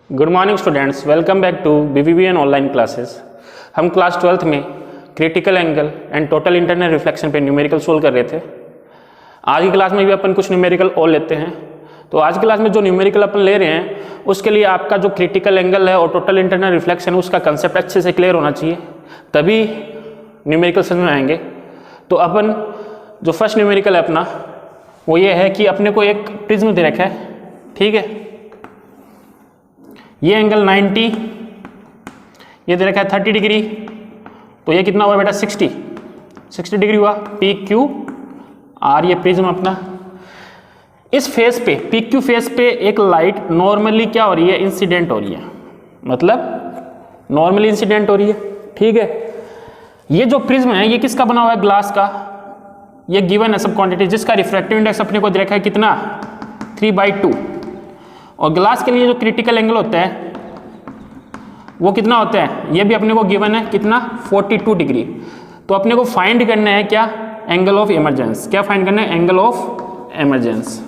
Good morning students, welcome back to BVBN online classes. हम class 12th में critical angle and total internal reflection पे numerical solve कर रहे थे। आज की क्लास में भी अपन कुछ न्यूमेरिकल और लेते हैं। तो आज की क्लास में जो न्यूमेरिकल अपन ले रहे हैं उसके लिए आपका जो क्रिटिकल एंगल है और टोटल इंटरनल रिफ्लेक्शन है उसका कंसेप्ट अच्छे से क्लियर होना चाहिए, तभी न्यूमेरिकल समझ में आएंगे। तो अपन जो फर्स्ट न्यूमेरिकल है अपना वो ये है कि अपने को एक प्रिज्म दे रखा है, ठीक है। ये एंगल 90, ये दे रखा है 30 डिग्री, तो ये कितना हुआ बेटा 60 डिग्री हुआ। PQR ये प्रिज्म अपना। इस फेस पे PQ फेस पे एक लाइट नॉर्मली क्या हो रही है, इंसिडेंट हो रही है, मतलब नॉर्मली इंसिडेंट हो रही है, ठीक है। ये जो प्रिज्म है ये किसका बना हुआ है, ग्लास का। ये गिवन है सब क्वांटिटी, जिसका रिफ्रैक्टिव इंडेक्स अपने को दे रखा है कितना 3/2। और ग्लास के लिए जो क्रिटिकल एंगल होता है वो कितना होता है, ये भी अपने को गिवन है कितना 42 डिग्री। तो अपने को फाइंड करना है क्या, एंगल ऑफ इमरजेंस। क्या फाइंड करना है, एंगल ऑफ इमरजेंस,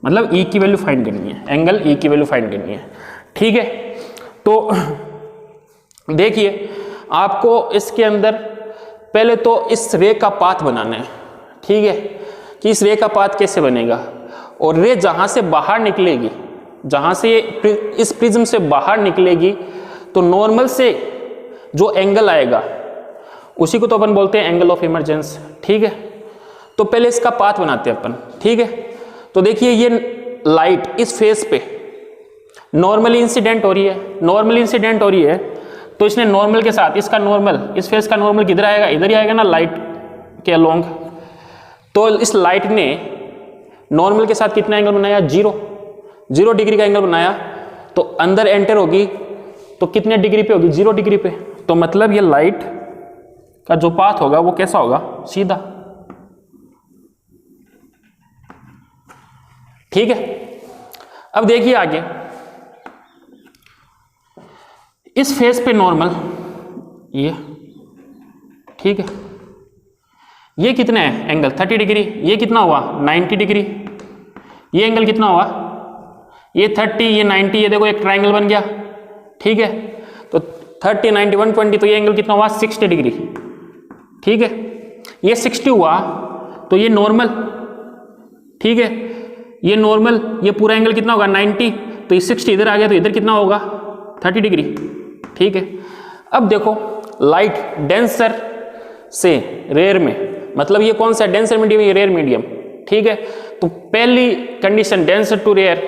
मतलब E की वैल्यू फाइंड करनी है, एंगल E की वैल्यू फाइंड करनी है, ठीक है। तो देखिए आपको इसके अंदर पहले तो इस रे का पाथ बनाना है, ठीक है, कि इस रे का पाथ कैसे बनेगा। और रे जहां से बाहर निकलेगी, जहां से इस प्रिज्म से बाहर निकलेगी, तो नॉर्मल से जो एंगल आएगा उसी को तो अपन बोलते हैं एंगल ऑफ इमरजेंस, ठीक है। तो पहले इसका पाथ बनाते हैं अपन, ठीक है। तो देखिए ये लाइट इस फेस पे नॉर्मली इंसिडेंट हो रही है, नॉर्मली इंसिडेंट हो रही है, तो इसने नॉर्मल के साथ इसका नॉर्मल, इस फेस का नॉर्मल किधर आएगा, इधर ही आएगा ना, लाइट के अलोंग। तो इस लाइट ने नॉर्मल के साथ कितना एंगल बनाया, 0 डिग्री का एंगल बनाया। तो अंदर एंटर होगी तो कितने डिग्री पे होगी, 0 डिग्री पे। तो मतलब ये लाइट का जो पाथ होगा वो कैसा होगा, सीधा, ठीक है। अब देखिए आगे, इस फेस पे नॉर्मल ये, ठीक है, ये कितना है एंगल 30 डिग्री, ये कितना हुआ 90 डिग्री, ये एंगल कितना हुआ, ये 30, ये 90, ये देखो एक ट्रायंगल बन गया, ठीक है। तो 30, 90, 120, तो ये एंगल कितना हुआ 60 डिग्री, ठीक है। ये 60 हुआ तो ये नॉर्मल, ठीक है, ये नॉर्मल, ये पूरा एंगल कितना होगा 90, तो ये 60 इधर आ गया, तो इधर कितना होगा 30 डिग्री, ठीक है। अब देखो लाइट डेंसर से रेयर में, मतलब ये कौन सा डेंसर मीडियम, ये रेयर मीडियम, ठीक है। तो पहली कंडीशन डेंसर टू रेयर,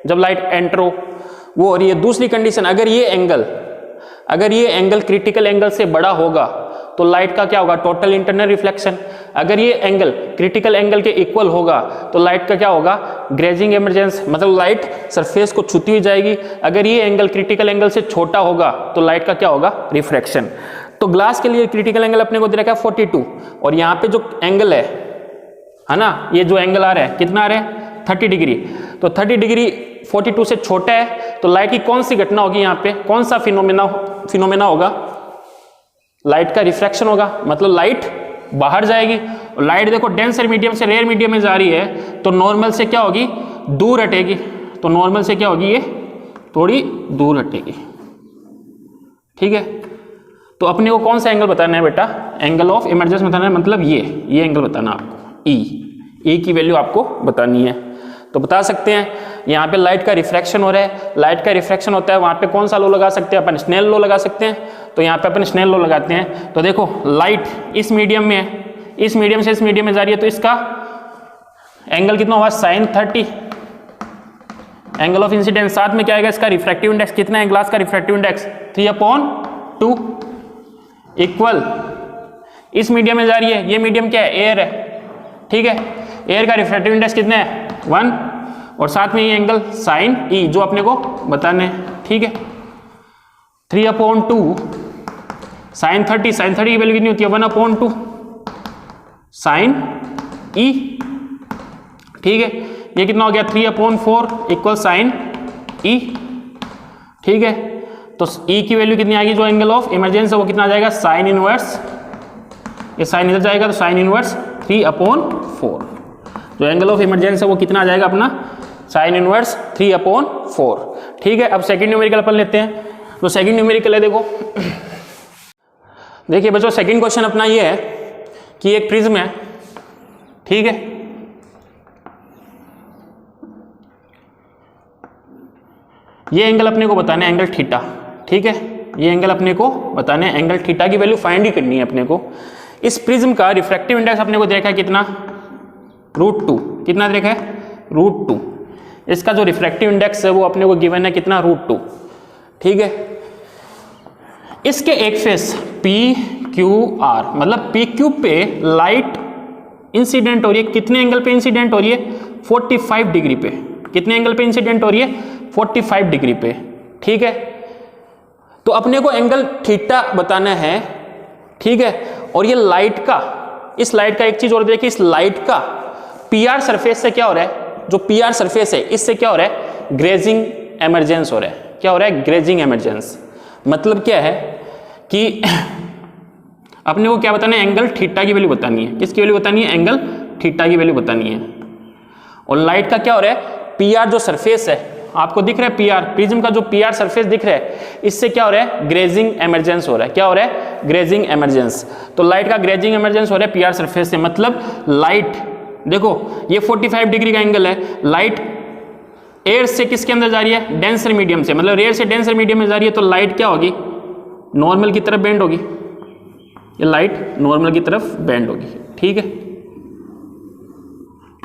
जब लाइट एंटर हो वो हो रही है। दूसरी कंडीशन, अगर ये एंगल क्रिटिकल एंगल से बड़ा होगा तो लाइट का क्या होगा, टोटल इंटरनल रिफ्लेक्शन। अगर ये एंगल क्रिटिकल एंगल के इक्वल होगा तो लाइट का क्या होगा, ग्रेजिंग इमरजेंस, मतलब लाइट सरफेस को छूती हुई जाएगी। अगर ये एंगल क्रिटिकल एंगल से छोटा होगा तो लाइट का क्या होगा, रिफ्रैक्शन। तो ग्लास के लिए क्रिटिकल एंगल अपने को दे रखा है 42, और यहाँ पे जो एंगल है ना, ये जो एंगल आ रहा है कितना आ रहा है 30 डिग्री। तो 30 डिग्री 42 से छोटा है, तो लाइट की कौन सी घटना होगी, यहाँ पे कौन सा फिनोमेना होगा, लाइट का रिफ्रैक्शन होगा, मतलब लाइट बाहर जाएगी। और लाइट देखो डेंसर मीडियम से रेयर मीडियम में जा रही है, तो नॉर्मल से क्या होगी, दूर हटेगी। तो नॉर्मल से क्या होगी, ये थोड़ी दूर हटेगी, ठीक है। तो अपने को कौन सा एंगल बताना है बेटा, एंगल ऑफ इमरजेंस बताना है, मतलब ये एंगल बताना आपको, E की वैल्यू आपको बतानी है। तो बता सकते हैं यहाँ पे लाइट का रिफ्रैक्शन हो रहा है, लाइट का रिफ्रैक्शन होता है, वहाँ पे कौन सा लॉ लगा सकते हैं अपन, स्नेल लॉ लगा सकते हैं। तो यहाँ पे अपन स्नेल लॉ लगाते हैं। तो देखो लाइट इस मीडियम में है, इस मीडियम से इस मीडियम में जा रही है, तो इसका एंगल कितना हुआ sin 30, एंगल ऑफ इंसिडेंस। साथ में क्या आएगा, इसका रिफ्रैक्टिव इंडेक्स कितना है, ग्लास का रिफ्रैक्टिव इंडेक्स 3/2 इक्वल, इस मीडियम में जा रही है, ये मीडियम क्या है, एयर है, ठीक है। एयर का रिफ्रैक्टिव इंडेक्स कितना है 1, और साथ में ये एंगल sin E जो अपने को बताना है, ठीक है। 3/2 sin 30 की वैल्यू कितनी होती है 1/2 sin E, ठीक है। ये कितना हो गया 3/4 इक्वल sin E, ठीक है। तो E की वैल्यू कितनी आएगी, जो एंगल ऑफ इमरजेंस है वो कितना आ जाएगा, sin इनवर्स, ये sin इधर जाएगा तो sin इनवर्स 3/4। जो एंगल ऑफ इमरजेंस है वो कितना आ जाएगा अपना साइन इनवर्स 3/4। ठीक है, अब सेकंड न्यूमेरिकल अपन लेते हैं। तो सेकंड न्यूमेरिकल है, देखो देखिए बच्चों, सेकंड क्वेश्चन अपना ये है कि एक प्रिज्म है, ठीक है, ये एंगल अपने को बताना है एंगल थीटा। ठीक है, ये एंगल अपने को बताना है, एंगल थीटा की वैल्यू फाइंड ही करनी है अपने को। इस प्रिज्म का रिफ्रैक्टिव इंडेक्स अपने को देखा है कितना, √2। कितना देखा है, √2। इसका जो रिफ्रैक्टिव इंडेक्स है वो अपने को गिवन है कितना, √2। ठीक है, इसके एक फेस PQR, मतलब PQ पे लाइट इंसिडेंट हो रही है, कितने एंगल पे इंसिडेंट हो रही है, 45 डिग्री पे। कितने एंगल पे इंसिडेंट हो रही है, 45 डिग्री पे। ठीक है, तो अपने को एंगल थीटा बताना है। ठीक है, और ये लाइट का, इस लाइट का एक चीज और देखिए, इस लाइट का PR सरफेस से क्या हो रहा है, जो PR सरफेस है इससे क्या हो रहा है, ग्रेजिंग एमरजेंस हो रहा है। क्या हो रहा है, ग्रेजिंग एमरजेंस। मतलब क्या है कि अपने को क्या बताना है, एंगल थीटा की वैल्यू बतानी है। किसकी वैल्यू बतानी है, एंगल थीटा की वैल्यू बतानी है। और लाइट का क्या हो रहा है, PR जो सरफेस है, आपको दिख रहा है PR, प्रिज्म का जो PR सरफेस दिख रहा है, इससे क्या हो रहा है, ग्रेजिंग एमरजेंस हो रहा है। क्या हो रहा है, ग्रेजिंग एमरजेंस। तो लाइट का ग्रेजिंग एमरजेंस हो रहा है PR सरफेस से, मतलब लाइट, देखो ये 45 डिग्री का एंगल है, लाइट एयर से किसके अंदर जा रही है, डेंसर मीडियम से, मतलब एयर से डेंसर मीडियम में जा रही है, तो लाइट क्या होगी, नॉर्मल की तरफ बेंड होगी। ये लाइट नॉर्मल की तरफ बेंड होगी। ठीक है,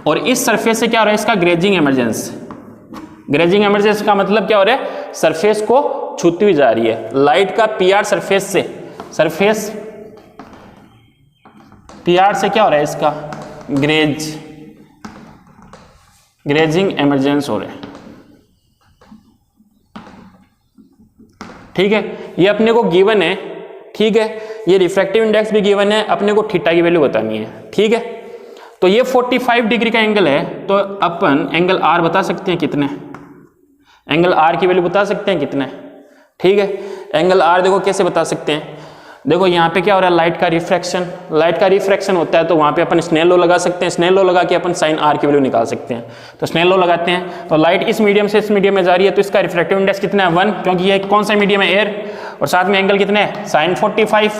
और इस सरफेस से क्या हो रहा है, इसका ग्रेजिंग एमरजेंस। ग्रेजिंग एमरजेंस का मतलब क्या हो रहा है, सरफेस को छूती हुई जा रही है। लाइट का PR सरफेस से, सरफेस PR से क्या हो रहा है, इसका ग्रेजिंग एमरजेंस हो रहा है। ठीक है, ये अपने को गिवन है। ठीक है, ये रिफ्रैक्टिव इंडेक्स भी गिवन है, अपने को थीटा की वैल्यू बतानी है। ठीक है, तो ये 45 डिग्री का एंगल है, तो अपन एंगल R बता सकते हैं कितने, एंगल R की वैल्यू बता सकते हैं कितने। ठीक है, एंगल R देखो कैसे बता सकते हैं, देखो यहाँ पे क्या हो रहा है, लाइट का रिफ्रैक्शन, लाइट का रिफ्रैक्शन होता है, तो वहाँ पे अपन स्नेल लॉ लगा सकते हैं। स्नेल लॉ लगा के अपन साइन R की वैल्यू निकाल सकते हैं। तो स्नेल लॉ लगाते हैं, तो लाइट इस मीडियम से इस मीडियम में जा रही है, तो इसका रिफ्रैक्टिव इंडेक्स कितना है, 1, क्योंकि ये कौन सा मीडियम है, एयर, और साथ में एंगल कितने है, साइन 45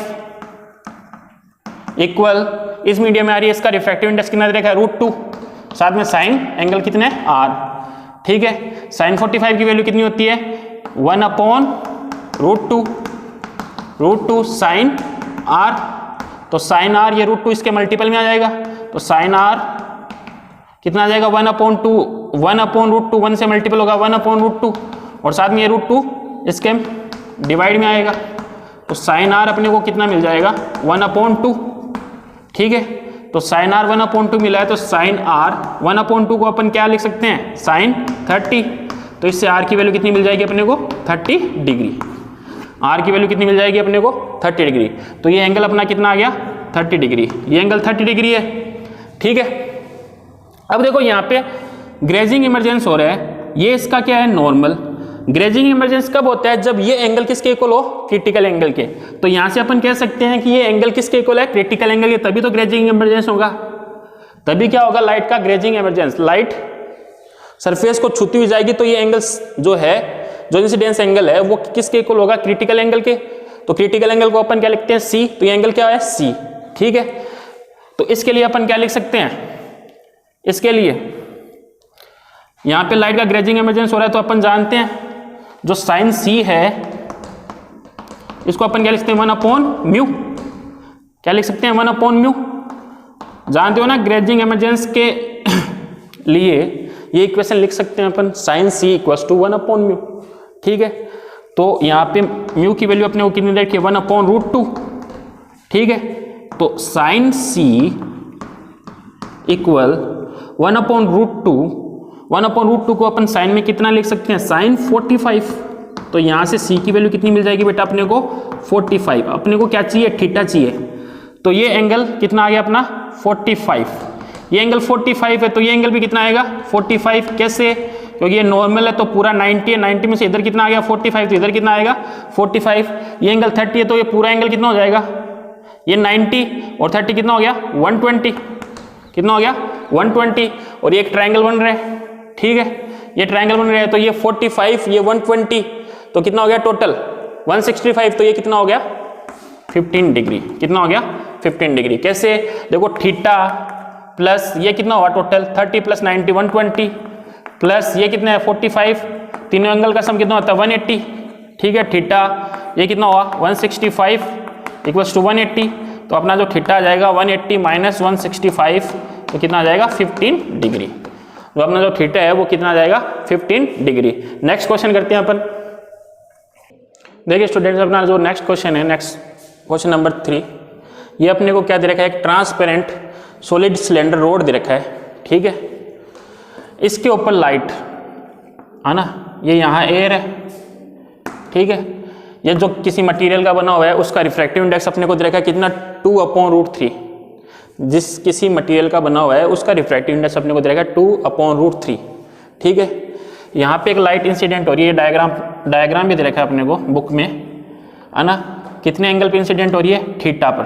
इक्वल, इस मीडियम में आ रही है, इसका रिफ्रैक्टिव इंडेक्स कितना देखा है, √2, साथ में साइन एंगल कितने है, R। ठीक है, साइन 45 की वैल्यू कितनी होती है, 1/√2 साइन R। तो साइन R ये √2 इसके मल्टीपल में आ जाएगा, तो साइन R कितना आ जाएगा, 1/√2, 1 से मल्टीपल होगा 1/√2, और साथ में ये √2 इसके डिवाइड में आएगा, तो साइन R अपने को कितना मिल जाएगा, 1/2। ठीक है, तो साइन R 1/2 मिला है, तो साइन R 1/2 को अपन क्या लिख सकते हैं, साइन 30। तो इससे R की वैल्यू कितनी मिल जाएगी अपने को, 30 डिग्री। R की वैल्यू कितनी मिल जाएगी अपने को, 30 डिग्री। तो ये एंगल अपना कितना आ गया, 30 डिग्री। ये एंगल 30 डिग्री है। ठीक है, अब देखो यहाँ पे ग्रेजिंग इमरजेंस हो रहा है, ये इसका क्या है, नॉर्मल। ग्रेजिंग इमरजेंस कब होता है, जब ये एंगल किसके इक्वल हो, क्रिटिकल एंगल के। तो यहां से अपन कह सकते हैं कि ये एंगल किसके इक्वल है, क्रिटिकल एंगल के, तभी तो ग्रेजिंग इमरजेंस होगा। तभी क्या होगा, लाइट का ग्रेजिंग इमरजेंस, लाइट सरफेस को छूती हुई जाएगी, तो ये एंगल जो है, जो इंसिडेंस एंगल है, वो किसके इक्वल होगा, क्रिटिकल एंगल के। तो क्रिटिकल एंगल को अपन क्या लिखते हैं, C। तो ये एंगल क्या है, C। ठीक है, तो इसके लिए अपन क्या लिख सकते हैं, इसके लिए यहां पे लाइट का ग्रेजिंग इमरजेंस हो रहा है, तो अपन जानते हैं जो साइन C है, इसको अपन क्या लिख सकते हैं, 1/μ। क्या लिख सकते हैं, 1/μ। जानते हो ना, ग्रेजिंग इमरजेंस के लिए ये इक्वेशन लिख सकते हैं अपन, साइन C = 1/μ। ठीक है, तो यहाँ पे म्यू की वैल्यू अपने को कितनी रखी है, 1/√2। ठीक है, तो साइन C = 1/√2। 1/√2 को अपन साइन में कितना लिख सकते हैं, साइन 45। तो यहाँ से C की वैल्यू कितनी मिल जाएगी बेटा अपने को, 45। अपने को क्या चाहिए, थीटा चाहिए। तो ये एंगल कितना आ गया अपना, 45। ये एंगल 45 है, तो ये एंगल भी कितना आएगा, 45। कैसे, क्योंकि ये नॉर्मल है, तो पूरा 90 है, 90 में से इधर कितना आ गया, 45, तो इधर कितना आएगा, 45। ये एंगल 30 है, तो ये पूरा एंगल कितना हो जाएगा, ये 90 और 30 कितना हो गया, 120। कितना हो गया, 120। और ये एक ट्रायंगल बन रहा है। ठीक है, ये ट्रायंगल बन रहा है, तो ये 45, ये 120, तो कितना हो गया टोटल 165, तो ये कितना हो गया 15 डिग्री। कितना हो गया 15 डिग्री। कैसे, देखो थीटा प्लस ये कितना हुआ टोटल 30 प्लस 90 120 प्लस ये कितना है 45, तीनों एंगल का सम कितना होता है 180। ठीक है, थीटा ये कितना हुआ 165 इक्वल्स टू 180, तो अपना जो थीटा आ जाएगा 180 माइनस 165, तो कितना आ जाएगा 15 डिग्री। तो अपना जो थीटा है वो कितना आ जाएगा 15 डिग्री। नेक्स्ट क्वेश्चन करते हैं अपन। देखिए स्टूडेंट्स, अपना जो नेक्स्ट क्वेश्चन है, नेक्स्ट क्वेश्चन नंबर 3, ये अपने को क्या दे रखा है, एक ट्रांसपेरेंट सॉलिड सिलेंडर रोड दे रखा है। ठीक है, इसके ऊपर लाइट है ना, ये यहाँ एयर है। ठीक है, ये जो किसी मटेरियल का बना हुआ है उसका रिफ्रैक्टिव इंडेक्स अपने को दे रखा है कितना 2/√3। जिस किसी मटेरियल का बना हुआ है उसका रिफ्रैक्टिव इंडेक्स अपने को दे रखा है 2/√3। ठीक है, यहाँ पे एक लाइट इंसिडेंट हो रही है, डायग्राम भी दे रखा है अपने को बुक में, है ना, कितने एंगल पे इंसिडेंट हो रही है थीटा पर।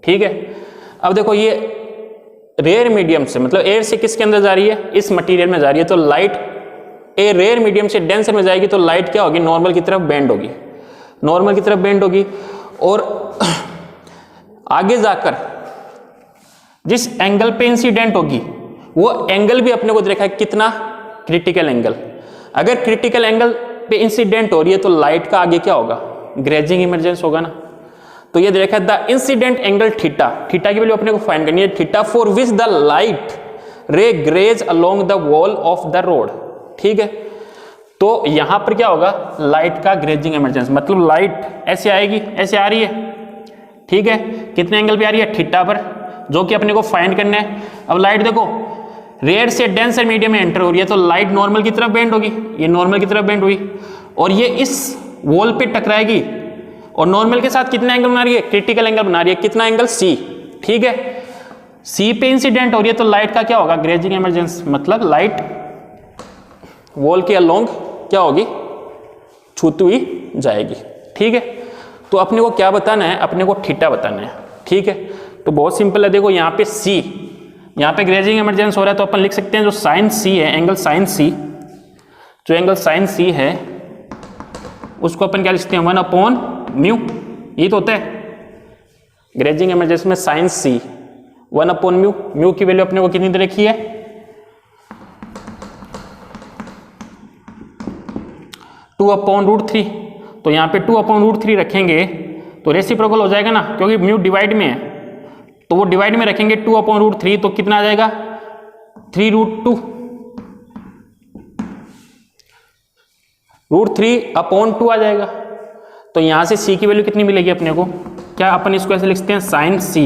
ठीक है, अब देखो ये रेयर मीडियम से, मतलब एयर से किसके अंदर जा रही है, इस मटेरियल में जा रही है, तो लाइट ए रेयर मीडियम से डेंसर में जाएगी, तो लाइट क्या होगी, नॉर्मल की तरफ बेंड होगी, नॉर्मल की तरफ बेंड होगी। और आगे जाकर जिस एंगल पे इंसिडेंट होगी वो एंगल भी अपने को देखा है कितना, क्रिटिकल एंगल। अगर क्रिटिकल एंगल पे इंसिडेंट हो रही है तो लाइट का आगे क्या होगा, ग्रेजिंग इमरजेंस होगा ना। तो ये देखा the incident angle theta, theta की वैल्यू अपने को फाइंड करनी है, theta for which the light ray graze along the wall of the road. ठीक है, तो यहां पर क्या होगा, लाइट का ग्रेजिंग इमरजेंस, मतलब लाइट ऐसे आएगी, ऐसे आ रही है। ठीक है, कितने एंगल पे आ रही है, थीटा पर, जो कि अपने को फाइंड करना है। अब लाइट देखो रेयर से डेंसर मीडियम में एंटर हो रही है, तो लाइट नॉर्मल की तरफ बेंड होगी, ये नॉर्मल की तरफ बेंड हुई और ये इस वॉल पे टकराएगी और नॉर्मल के साथ कितना एंगल बना रही है, क्रिटिकल एंगल बना रही है, कितना एंगल C। ठीक है, C पे इंसिडेंट हो रही है तो लाइट का क्या होगा, ग्रेजिंग इमरजेंस, मतलब लाइट वॉल के अलोंग क्या होगी, छूती हुई जाएगी। ठीक है, तो अपने को क्या बताना है, अपने को थीटा बताना है। ठीक है, तो बहुत सिंपल है, देखो यहाँ पे C, यहाँ पे ग्रेजिंग इमरजेंस हो रहा है, तो अपन लिख सकते हैं जो साइन C है, एंगल साइन C, जो एंगल साइन C है उसको अपन क्या लिख सकते हैं 1/μ, ये तो होता है ग्रेजिंग इमरजेंस में साइन C 1/μ। म्यू की वैल्यू अपने को कितनी दे रखी है 2/√3, तो यहाँ पे 2/√3 रखेंगे तो रेसिप्रोकल हो जाएगा ना, क्योंकि म्यू डिवाइड में है, तो वो डिवाइड में रखेंगे 2/√3, तो कितना आ जाएगा 3√2, √3/2 आ जाएगा। तो यहां से C की वैल्यू कितनी मिलेगी अपने को, क्या अपन इसको ऐसे लिख सकते हैं साइन C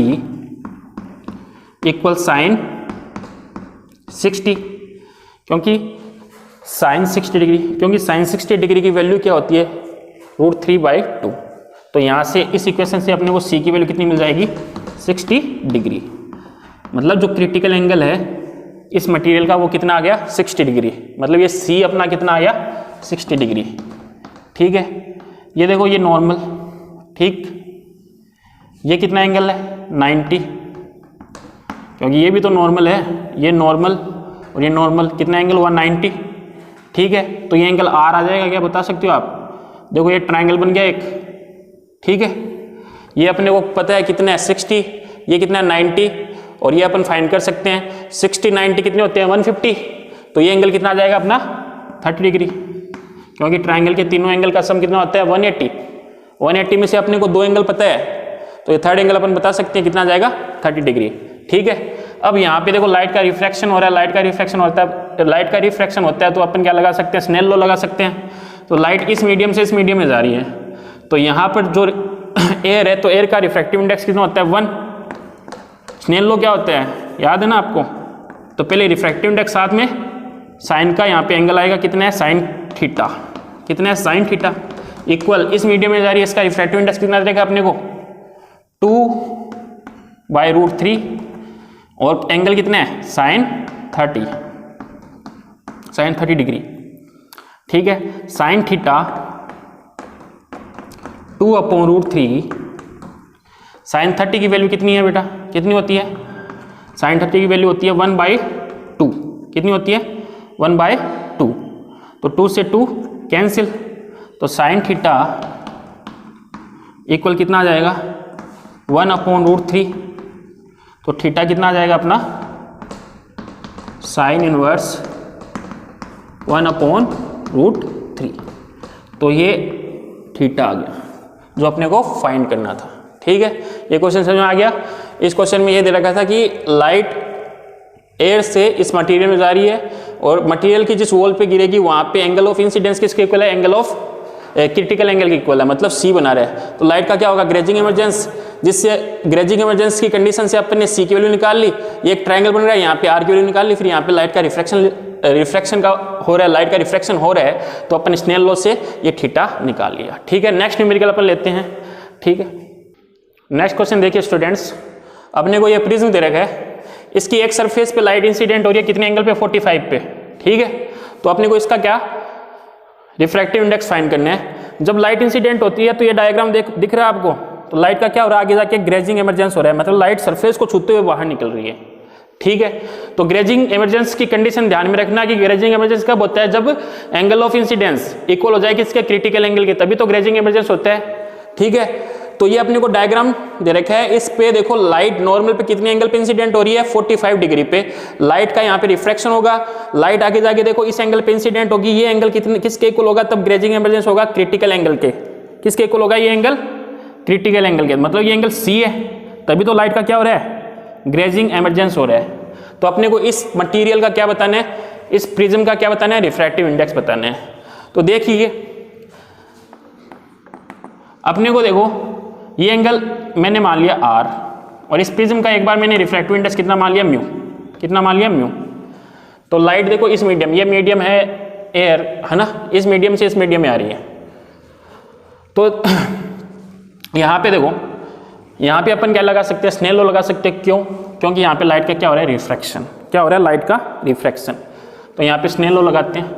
इक्वल साइन 60, क्योंकि साइन 60 डिग्री, क्योंकि साइन 60 डिग्री की वैल्यू क्या होती है √3/2। तो यहां से इस इक्वेशन से अपने को C की वैल्यू कितनी मिल जाएगी 60 डिग्री, मतलब जो क्रिटिकल एंगल है इस मटेरियल का वो कितना आ गया 60 डिग्री, मतलब ये C अपना कितना आ गया 60 डिग्री। ठीक है, ये देखो ये नॉर्मल, ठीक, ये कितना एंगल है 90, क्योंकि ये भी तो नॉर्मल है, ये नॉर्मल और ये नॉर्मल, कितना एंगल हुआ 90। ठीक है, तो ये एंगल R आ जाएगा, क्या बता सकते हो आप, देखो ये ट्रायंगल बन गया एक। ठीक है, ये अपने को पता है कितना है 60, ये कितना है 90, और ये अपन फाइंड कर सकते हैं 60 90 कितने होते हैं 150, तो ये एंगल कितना आ जाएगा अपना 30 डिग्री, क्योंकि ट्रायंगल के तीनों एंगल का सम कितना होता है 180, 180 में से अपने को दो एंगल पता है, तो ये थर्ड एंगल अपन बता सकते हैं कितना आ जाएगा 30 डिग्री। ठीक है, अब यहाँ पे देखो लाइट का रिफ्रैक्शन हो रहा है, लाइट का रिफ्रैक्शन होता है, तो अपन क्या लगा सकते हैं, स्नेल लॉ लगा सकते हैं। तो लाइट इस मीडियम से इस मीडियम में जा रही है, तो यहाँ पर जो एयर है तो एयर का रिफ्रैक्टिव इंडेक्स कितना होता है 1। स्नेल लॉ क्या होता है याद है ना आपको, तो पहले रिफ्रैक्टिव इंडेक्स साथ में साइन का यहाँ पे एंगल आएगा कितना है साइन थीटा, कितना है साइन थीटा इक्वल इस मीडियम में जा रही है, इसका रिफ्रैक्टिव इंडेक्स कितना रहेगा अपने को 2/√3 और एंगल कितना है साइन 30 डिग्री। ठीक है, साइन थीटा 2/√3, साइन 30 की वैल्यू कितनी है बेटा, कितनी होती है, साइन 30 की वैल्यू होती है 1/2, कितनी होती है 1/2, तो 2 से 2 कैंसिल, तो साइन थीटा इक्वल कितना आ जाएगा 1/√3, तो थीटा कितना आ जाएगा अपना साइन इनवर्स 1/√3। तो ये थीटा आ गया जो अपने को फाइंड करना था। ठीक है, ये क्वेश्चन समझ में आ गया। इस क्वेश्चन में ये दे रखा था कि लाइट एयर से इस मटेरियल में जा रही है और मटेरियल की जिस वॉल पे गिरेगी वहां पे एंगल ऑफ इंसिडेंस किसके इक्वल है, एंगल ऑफ क्रिटिकल एंगल के इक्वल है, मतलब सी बना रहा है। तो लाइट का क्या होगा, ग्रेजिंग इमरजेंस, जिससे ग्रेजिंग इमरजेंस की कंडीशन से अपन ने सी की वैल्यू निकाल ली, ये एक ट्रायंगल बन रहा है, यहाँ पे आर की वैल्यू निकाल ली, फिर यहाँ पे लाइट का रिफ्रैक्शन का हो रहा है, लाइट का रिफ्रैक्शन हो रहा है, तो अपन स्नेल लॉ से ये थीटा निकाल लिया। ठीक है, नेक्स्ट न्यूमेरिकल अपन लेते हैं। ठीक है, नेक्स्ट क्वेश्चन देखिए स्टूडेंट्स, अपने को ये प्रिज्म दे रखा है, इसकी एक सरफेस पे लाइट इंसिडेंट हो रही है कितने एंगल पे, 45 पे। ठीक है, तो अपने को इसका क्या रिफ्रैक्टिव इंडेक्स फाइंड करना है। जब लाइट इंसिडेंट होती है तो ये डायग्राम दिख रहा है आपको, तो लाइट का क्या हो रहा है, आगे जाके ग्रेजिंग इमरजेंस हो रहा है, मतलब लाइट सरफेस को छूते हुए बाहर निकल रही है। ठीक है, तो ग्रेजिंग इमरजेंस की कंडीशन ध्यान में रखना कि ग्रेजिंग इमरजेंस कब होता है, जब एंगल ऑफ इंसिडेंस इक्वल हो जाए किसके, क्रिटिकल एंगल के, तभी तो ग्रेजिंग इमरजेंस होता है। ठीक है, तो ये अपने को डायग्राम दे रखा है, इस पे देखो लाइट नॉर्मल पे कितने एंगल पे इंसिडेंट हो रही है, 45 डिग्री पे। लाइट का यहाँ पे रिफ्रैक्शन होगा, लाइट आगे जाके देखो इस एंगल पे इंसिडेंट होगी, ये एंगल किसके इक्वल होगा, तब ग्रेजिंग इमरजेंस होगा क्रिटिकल एंगल के। किसके इक्वल होगा ये एंगल, क्रिटिकल एंगल के, मतलब ये एंगल सी है, तभी तो लाइट का क्या हो रहा है, ग्रेजिंग इमरजेंस हो रहा है। तो अपने को इस मटीरियल का क्या बताना है, इस प्रिज्म का क्या बताना है, रिफ्रैक्टिव इंडेक्स बताना है। तो देखिए अपने को देखो ये एंगल मैंने मान लिया आर, और इस प्रिज्म का एक बार मैंने रिफ्रैक्टिव इंडेक्स कितना मान लिया, म्यू। कितना मान लिया, म्यू। तो लाइट देखो इस मीडियम, ये मीडियम है एयर, है ना, इस मीडियम से इस मीडियम में आ रही है। तो यहाँ पे देखो, यहाँ पे अपन क्या लगा सकते हैं, स्नेल लॉ लगा सकते हैं। क्यों, क्योंकि यहाँ पे लाइट का क्या हो रहा है, रिफ्रैक्शन। क्या हो रहा है, लाइट का रिफ्रैक्शन। तो यहाँ पे स्नेल लॉ लगाते हैं।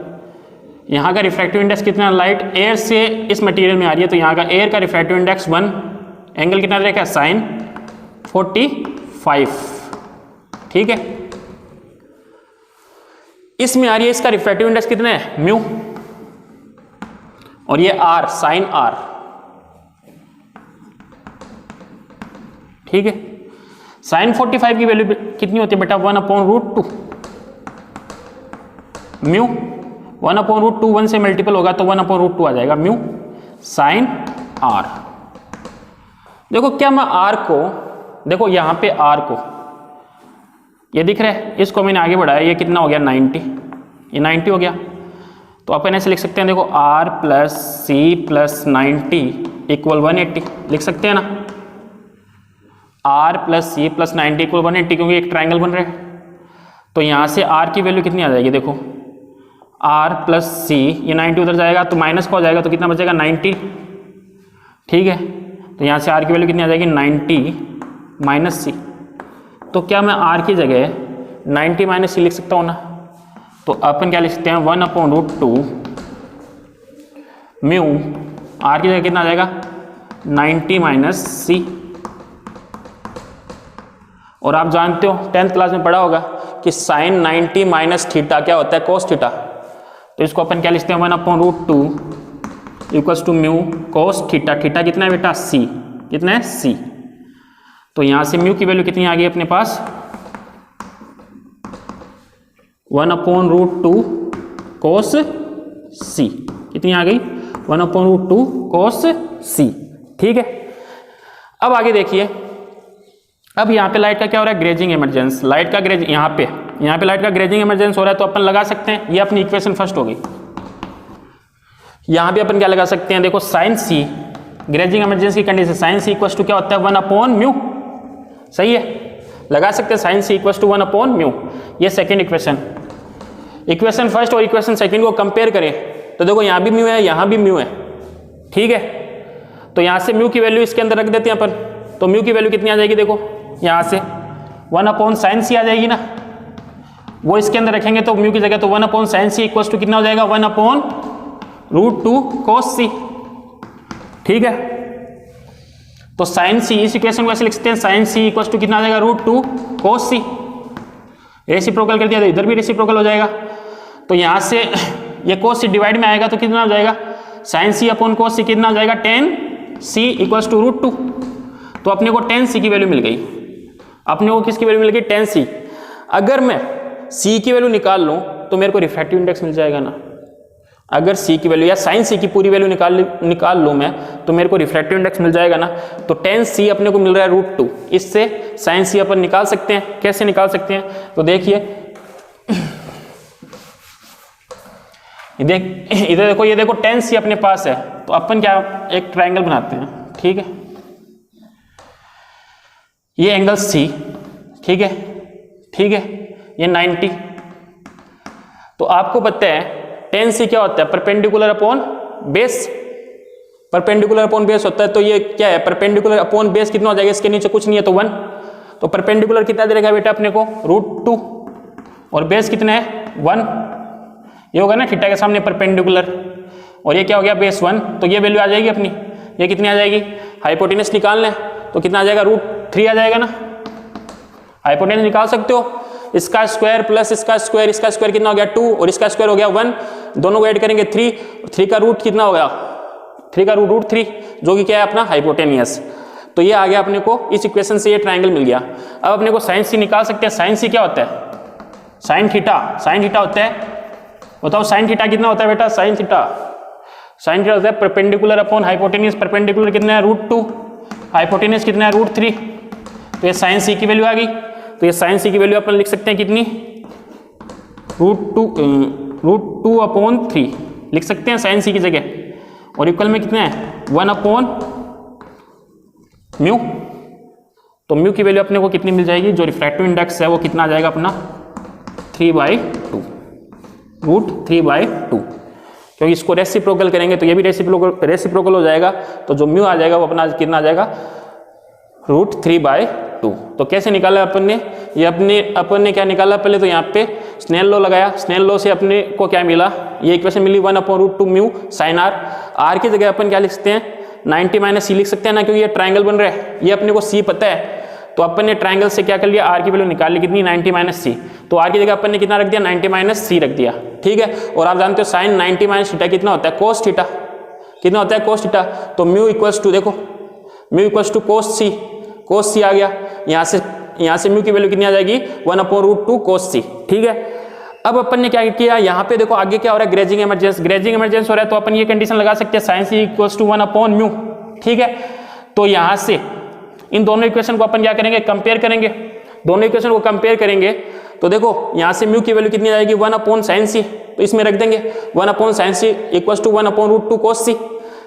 यहाँ का रिफ्रैक्टिव इंडेक्स कितना, लाइट एयर से इस मटेरियल में आ रही है, तो यहाँ का एयर का रिफ्रैक्टिव इंडेक्स 1, एंगल कितना रहेगा, साइन 45। ठीक है, इसमें आ रही है, इसका रिफ्रैक्टिव इंडेक्स कितना है, म्यू, और ये आर, साइन आर। ठीक है, साइन 45 की वैल्यू कितनी होती है बेटा, 1/√2 म्यू। 1/√2 1 से मल्टीपल होगा तो 1/√2 आ जाएगा म्यू साइन आर। देखो क्या मैं आर को, देखो यहां पे आर को ये दिख रहा है, इसको मैंने आगे बढ़ाया, ये कितना हो गया 90, ये 90 हो गया। तो अपन ऐसे लिख सकते हैं, देखो R plus C plus 90 equal 180 लिख सकते हैं ना, R plus C plus 90 equal 180, क्योंकि एक ट्राइंगल बन रहा है। तो यहाँ से आर की वैल्यू कितनी आ जाएगी, देखो आर प्लस सी, ये 90 उधर जाएगा तो माइनस का हो जाएगा, तो कितना बचेगा 90। ठीक है, तो यहाँ से आर की वैल्यू कितनी आ जाएगी 90 माइनस सी। तो क्या मैं आर की जगह 90 माइनस सी लिख सकता हूँ ना, तो अपन क्या लिख सकते हैं 1/√2 म्यू, आर की जगह कितना आ जाएगा 90 माइनस सी। और आप जानते हो 10th क्लास में पढ़ा होगा कि साइन 90 माइनस थीटा क्या होता है, कोस थीटा। तो इसको अपन क्या लिखते हैं 1/√2 equals to mu cos theta. Theta कितना है बेटा सी, कितना है सी। तो यहां से म्यू की वैल्यू कितनी आ गई अपने पास 1/√2 कोस सी, कितनी आ गई 1/√2 कोस सी। ठीक है, अब आगे देखिए, अब यहाँ पे लाइट का क्या हो रहा है, ग्रेजिंग इमरजेंस। लाइट का ग्रेजिंग यहाँ पे लाइट का ग्रेजिंग इमरजेंस हो रहा है, तो अपन लगा सकते हैं, ये अपनी इक्वेशन फर्स्ट होगी। यहाँ पे अपन क्या लगा सकते हैं, देखो साइन सी, ग्रेजिंग इमरजेंस की condition sine C equals to क्या होता है 1/म्यू, सही है, लगा सकते हैं साइन सी इक्वल्स टू 1/म्यू। ये सेकेंड इक्वेशन, इक्वेशन फर्स्ट और इक्वेशन सेकेंड को कंपेयर करें तो देखो यहाँ भी म्यू है, यहाँ भी म्यू है। ठीक है, तो यहाँ से म्यू की वैल्यू इसके अंदर रख देते हैं अपन, तो म्यू की वैल्यू कितनी आ जाएगी, देखो यहाँ से 1/sin सी आ जाएगी ना, वो इसके अंदर रखेंगे तो म्यू की जगह तो 1/sin सी इक्वल्स टू कितना हो जाएगा 1/√2 cos सी। ठीक है, तो sin सी, इस इक्वेशन को ऐसे लिख सकते हैं sin सी इक्वल्स टू कितना आ जाएगा √2 cos सी। रेसिप्रोकल कर दिया तो इधर भी रेसिप्रोकल हो जाएगा। तो यहाँ से ये cos c डिवाइड में आएगा तो कितना हो जाएगा, sin c upon cos c कितना हो जाएगा, tan c इक्वल्स टू √2। तो अपने को tan c की वैल्यू मिल गई। अपने को किसकी वैल्यू मिल गई, tan c। अगर मैं c की वैल्यू निकाल लूँ तो मेरे को रिफ्रैक्टिव इंडेक्स मिल जाएगा ना। अगर c की वैल्यू या sin c की पूरी वैल्यू निकाल लूँ मैं तो मेरे को रिफ्रैक्टिव इंडेक्स मिल जाएगा ना। तो tan c अपने को मिल रहा है √2, इससे sin c अपन निकाल सकते हैं। कैसे निकाल सकते हैं, तो देखिए इधर देखो, ये देखो tan c अपने पास है, तो अपन क्या एक ट्रायंगल बनाते हैं, ठीक है। ये एंगल c, ठीक है, ठीक है, ये 90। तो आपको पता है tan c क्या होता है, perpendicular upon base, perpendicular upon base होता है। तो ये क्या है, परपेंडिकुलर अपॉन बेस कितना हो जाएगा, इसके नीचे कुछ नहीं है तो 1। तो परपेंडिकुलर कितना दे रखा है बेटा अपने को, √2, और बेस कितना है 1। ये होगा ना थीटा के सामने परपेंडिकुलर, और ये क्या हो गया बेस 1। तो ये वैल्यू आ जाएगी अपनी, ये कितनी आ जाएगी, हाइपोटेनस निकालना है तो कितना आ जाएगा, √3 आ जाएगा ना। हाइपोटेनस निकाल सकते हो, इसका स्क्वायर प्लस इसका स्क्वायर कितना हो गया 2, और इसका स्क्वायर हो गया 1, दोनों को ऐड करेंगे 3, 3 का रूट कितना हो गया, 3 का रूट √3, जो कि क्या है अपना हाइपोटेनियस। तो ये आ गया अपने को, इस इक्वेशन से ये ट्रायंगल मिल गया। अब अपने को साइन सी निकाल सकते हैं। साइन सी क्या होता है, साइन थीटा होता है। बताओ साइन थीटा कितना होता है बेटा, साइन थीटा होता है परपेंडिकुलर अपॉन हाइपोटेनियस। परपेंडिकुलर कितना है √2, हाइपोटेनियस कितना है √3। तो ये साइन सी की वैल्यू आ गई। तो ये साइन सी की वैल्यू अपन लिख सकते हैं कितनी, √2 अपॉन 3 लिख सकते हैं साइन सी की जगह, और इक्वल में कितना है 1 अपॉन म्यू। तो म्यू की वैल्यू अपने को कितनी मिल जाएगी, जो रिफ्रैक्टिव इंडेक्स है वो कितना आ जाएगा अपना 3/2, √3/2। क्योंकि इसको रेसिप्रोकल करेंगे तो ये भी रेसिप्रोकल हो जाएगा। तो जो म्यू आ जाएगा वो अपना कितना आ जाएगा, √3/2। तो कैसे निकाला अपन ने, ये अपन ने क्या निकाला, पहले तो यहाँ पे स्नेल लॉ लगाया। स्नेल लॉ से अपने को क्या मिला, ये इक्वेशन मिली 1/√2 म्यू साइन आर। आर की जगह अपन क्या लिख सकते हैं, 90 - c लिख सकते हैं ना, क्योंकि ये ट्रायंगल बन रहा है, ये अपने को c पता है। तो अपन ने ट्रायंगल से क्या कर लिया, आर की वैल्यू निकाल ली कितनी, 90 - c। तो आर की जगह अपन ने कितना रख दिया, 90 - c रख दिया, ठीक है। और आप जानते हो साइन 90 - थीटा कितना होता है, cos थीटा कितना होता है, cos थीटा। तो म्यू इक्वल्स टू देखो, mu equals to cos c आ गया। यहाँ से म्यू की वैल्यू कितनी आ जाएगी, 1/√2 cos c, ठीक है। अब अपन ने क्या किया, यहाँ पे देखो आगे क्या हो रहा है, ग्रेजिंग इमरजेंस हो रहा है। तो अपन ये कंडीशन लगा सकते हैं साइन सी इक्वल्स टू 1/μ, ठीक है। तो यहाँ से इन दोनों इक्वेशन को अपन क्या करेंगे, कंपेयर करेंगे। दोनों इक्वेशन को कंपेयर करेंगे तो देखो यहाँ से म्यू की वैल्यू कितनी आ जाएगी, 1/sin c। तो इसमें रख देंगे 1/sin c equals to 1/√2 cos c।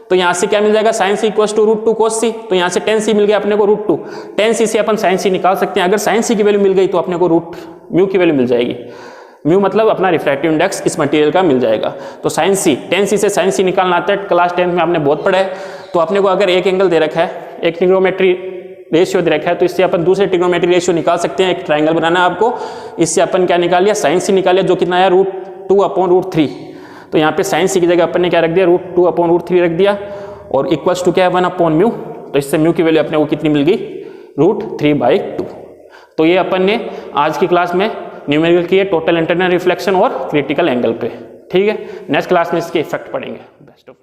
तो यहाँ से क्या मिल जाएगा, sin c equals to √2 cos c। तो यहाँ से tan c मिल गया अपने को √2, tan c से अपन sin c निकाल सकते हैं। अगर sin c की वैल्यू मिल गई तो अपने को म्यू की वैल्यू मिल जाएगी। म्यू मतलब अपना रिफ्रैक्टिव इंडेक्स इस मटेरियल का मिल जाएगा। तो tan c से sin c निकालना आता है, क्लास 10 में आपने बहुत पढ़ा है। तो अपने को अगर एक एंगल दे रखा है, एक ट्रिग्नोमेट्री रेशियो दे रखा है, तो इससे अपन दूसरे ट्रिग्नोमेट्री रेशियो निकाल सकते हैं। एक ट्रायंगल बनाना है आपको, इससे अपन क्या निकाल लिया, sin c निकाल लिया, जो कितना है √2/√3। तो यहाँ पे sin c की जगह अपन ने क्या रख दिया, √2/√3 रख दिया, और इक्वल्स टू क्या है 1/μ। तो इससे म्यू की वैल्यू अपने को कितनी मिल गई, √3/2। तो ये अपन ने आज की क्लास में न्यूमेरिकल किए टोटल इंटरनल रिफ्लेक्शन और क्रिटिकल एंगल पे, ठीक है। नेक्स्ट क्लास में इसके इफेक्ट पढ़ेंगे। Best of